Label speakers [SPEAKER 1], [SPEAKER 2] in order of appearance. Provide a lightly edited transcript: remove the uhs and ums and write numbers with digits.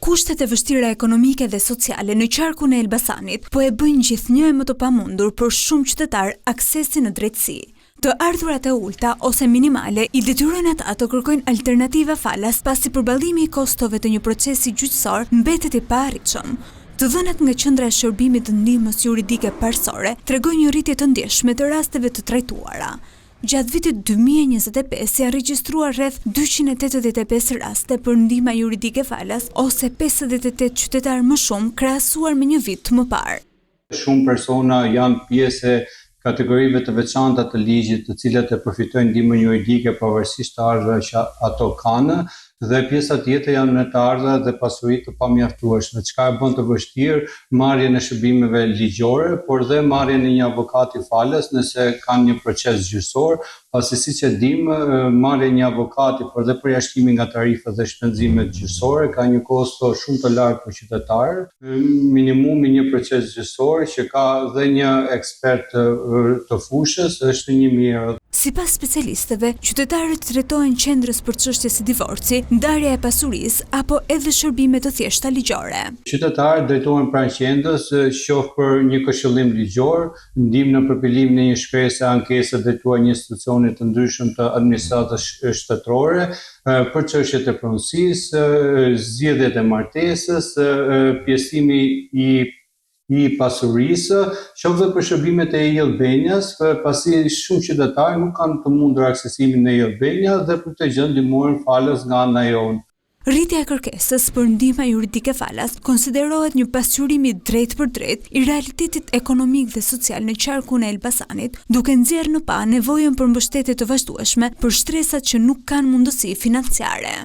[SPEAKER 1] Kushtet e vështira ekonomike dhe sociale në qarkun e Elbasanit po e bëjnë gjithnjë më të pamundur për shumë qytetar aksesin në drejtësi. Të ardhurat e ulta ose minimale i detyrojnë ata të kërkojnë alternativa falas pasi përballimi i kostove të një procesi gjyqësor mbetet i paarritshëm. Të dhënat nga Qendra e Shërbimit të Ndihmës Juridike Parsorë tregojnë një rritje të ndjeshme të rasteve të trajtuara. Gjatë vitit 2025 janë regjistruar rreth 285 raste për ndihmë juridike falas ose 58 qytetar më shumë krahasuar me një vit më parë.
[SPEAKER 2] Shumë persona janë pjesë e kategorive të veçanta të ligjit, të cilat e përfitojnë ndihmën juridike pavarësisht të ardhurave që ato kanë, dhe pjesa tjetër janë në të ardhurat dhe pasuritë të pamjaftueshme, çka e bën të vështirë marrjen e shërbimeve ligjore, por dhe marrjen e një avokati falas nëse kanë një proces gjyqësor, pasi siç e dimë, marrja e një avokati por dhe përjashtimi nga tarifat dhe shpenzimet gjyqësore ka një kosto shumë të lartë për qytetarë. Minimumi një proces gjyqësor që ka dhe një ekspert të fushës është 1.000 euro.
[SPEAKER 1] Sipas specialistëve, qytetarët drejtohen qendrës për çështje si divorci, ndarja e pasurisë apo edhe shërbime të thjeshta ligjore.
[SPEAKER 2] Qytetarët drejtohen pranë qendrës, qoftë për një këshillim ligjor, ndihmë në përpilimin e një shkresë ankese drejtuar një institucioni të ndryshëm të administratës shtetërore, për çështjet e pronësisë, zgjedhjet e martesës, pjesëtimi i pasurisë, qoftë dhe për shërbimet e e-Albanias, pasi shumë qytetarë nuk kanë të mundur aksesimin në e-Albania dhe për këtë gjë ndihmohen falas nga ana jonë.
[SPEAKER 1] Rritja e kërkesës për ndihmë juridike falas konsiderohet një pasqyrim i drejtë për drejtë i realitetit ekonomik dhe social në qarkun e Elbasanit, duke nxjerrë në pa nevojën për mbështetje të vazhdueshme për shtresat që nuk kanë mundësi financiare.